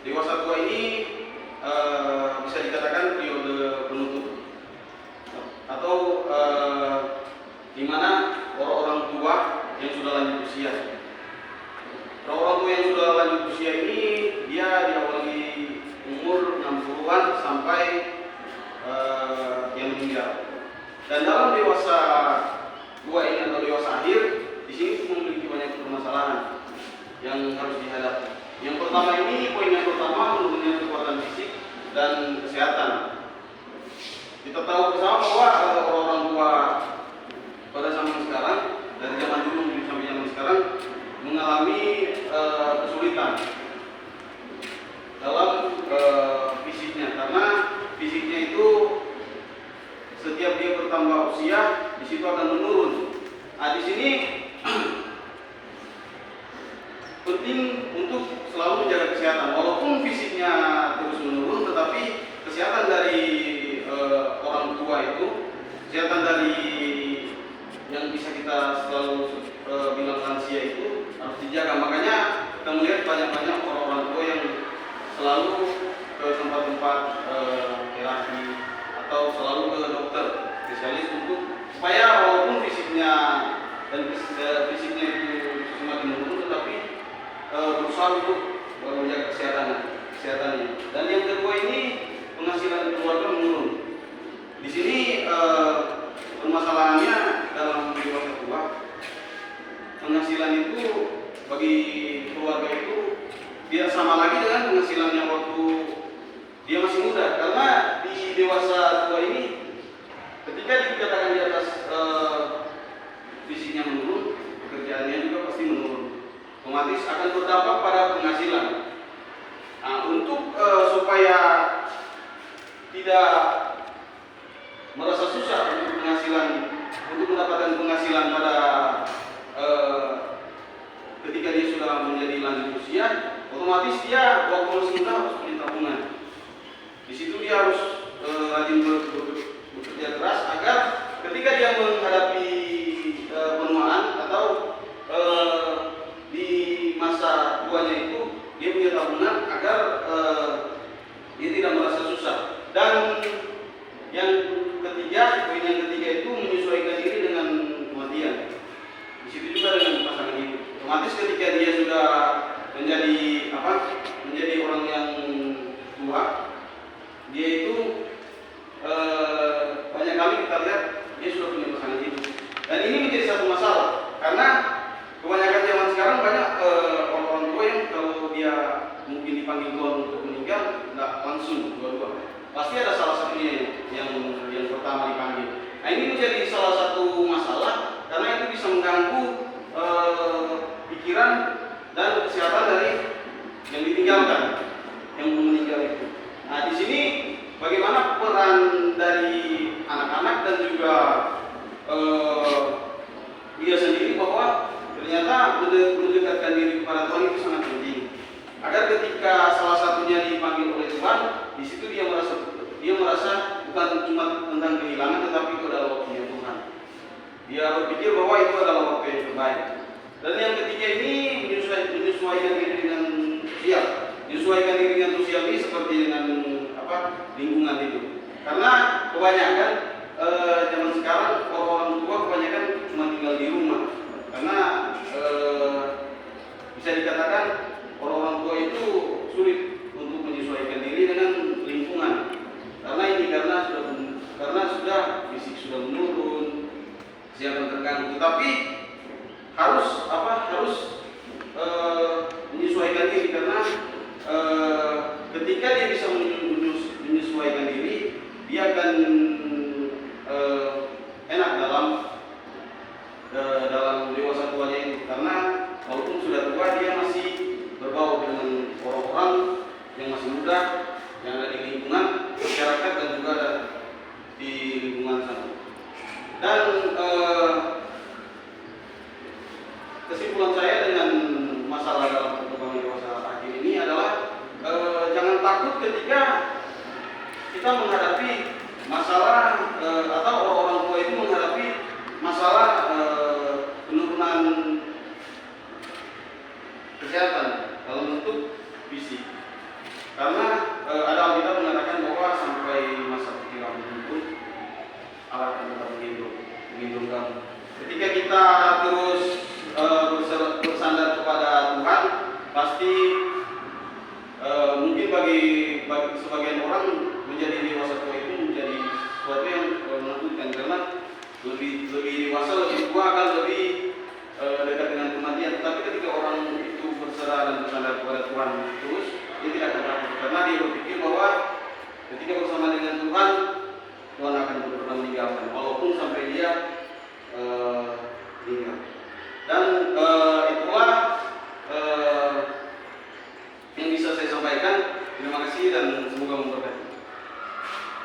dewasa tua ini bisa dikatakan periode penutup atau di mana orang-orang tua yang sudah lanjut usia. Orang-orang tua yang sudah lanjut usia ini dia diawali umur 60-an sampai yang meninggal. Dan dalam dewasa tua ini atau dewasa akhir, di sini memiliki banyak permasalahan yang harus dihadapi. Yang pertama ini, poin yang pertama menurunnya kekuatan fisik dan kesehatan. Kita tahu bersama bahwa orang-orang tua pada zaman sekarang, dari zaman dulu sampai zaman sekarang, mengalami kesulitan dalam fisiknya, karena fisiknya itu setiap dia bertambah usia, di situ akan menurun. Nah, di sini penting untuk selalu menjaga kesehatan, walaupun fisiknya terus menurun, tetapi kesehatan dari orang tua itu, kesehatan dari yang bisa kita selalu bilang lansia itu harus dijaga. Makanya kita melihat banyak-banyak orang-orang tua yang selalu ke tempat-tempat terapi atau selalu ke dokter spesialis untuk supaya walaupun fisiknya dan fisiknya itu semakin menurun, tetapi berusaha untuk menjaga kesehatannya. Dan yang kedua ini, penghasilan keluarga menurun. Di sini permasalahannya dalam dewasa tua, penghasilan itu bagi keluarga itu tidak sama lagi dengan penghasilannya waktu dia masih muda. Karena di dewasa tua ini, ketika dikatakan di atas fisiknya menurun, pekerjaannya juga pasti menurun, otomatis akan berdampak pada penghasilan. Nah, untuk supaya tidak merasa susah untuk penghasilan, untuk mendapatkan penghasilan pada ketika dia sudah menjadi lanjut usia, otomatis dia waktu masih muda harus punya tabungan. Di situ dia harus rajin bekerja keras agar ketika dia menghadapi penuaan atau di masa tuanya itu dia punya tabungan agar dia tidak merasa susah. Dan yang ketiga, poin yang ketiga itu menyesuaikan diri dengan kematian. Di situ juga dengan pasangan hidup. Otomatis ketika dia sudah menjadi orang yang tua, dia itu banyak kali kita lihat dia sudah punya pasangan hidup. Dan ini menjadi satu masalah karena kebanyakan zaman sekarang banyak orang-orang tua yang kalau dia mungkin dipanggil Tuhan untuk meninggal, nggak langsung dua-dua. Pasti ada salah satunya yang pertama dipanggil. Nah, ini menjadi salah satu masalah karena itu bisa mengganggu pikiran dan kesehatan dari yang ditinggalkan, yang meninggal itu. Nah, di sini bagaimana peran dari anak-anak dan juga dia sendiri bahwa ternyata mendekatkan diri kepada Tuhan itu sangat penting. Agar ketika salah satunya dipanggil oleh Tuhan, di situ dia merasa bukan cuma tentang kehilangan, tetapi itu adalah waktunya Tuhan. Dia berpikir bahwa itu adalah waktu yang terbaik. Dan yang ketiga ini menyesuaikan diri dengan sosial. Menyesuaikan diri dengan sosial ini seperti dengan lingkungan itu. Karena kebanyakan zaman sekarang orang tua kebanyakan cuma tinggal di rumah. Karena bisa dikatakan orang tua itu sulit untuk menyesuaikan diri dengan lingkungan. Karena sudah fisik sudah menurun, kesehatan terganggu. Tetapi harus menyesuaikan diri karena ketika dia bisa menyesuaikan diri, dia akan enak dalam dewasa tuanya itu. Karena walaupun sudah tua, dia masih berbaur dengan orang-orang yang masih muda, yang ada di lingkungan masyarakat dan juga ada di lingkungan sana. Dan kesimpulan saya dengan masalah dalam perkembangan dewasa akhir ini adalah jangan takut ketika kita menghadapi masalah atau orang-orang tua itu menghadapi masalah penurunan kesehatan dalam bentuk fisik. Allah akan tetap menghidup kamu. Ketika kita terus bersandar kepada Tuhan, pasti mungkin bagi sebagian orang menjadi dewasa tua itu menjadi sesuatu yang menakutkan, karena lebih dewasa, lebih tua akan lebih dekat dengan kematian. Tetapi ketika orang itu berserah dan bersandar kepada Tuhan terus, dia tidak akan takut, karena dia berpikir bahwa ketika bersama dengan Tuhan, Tuhan akan pernah meninggalkan, walaupun sampai dia meninggal. Dan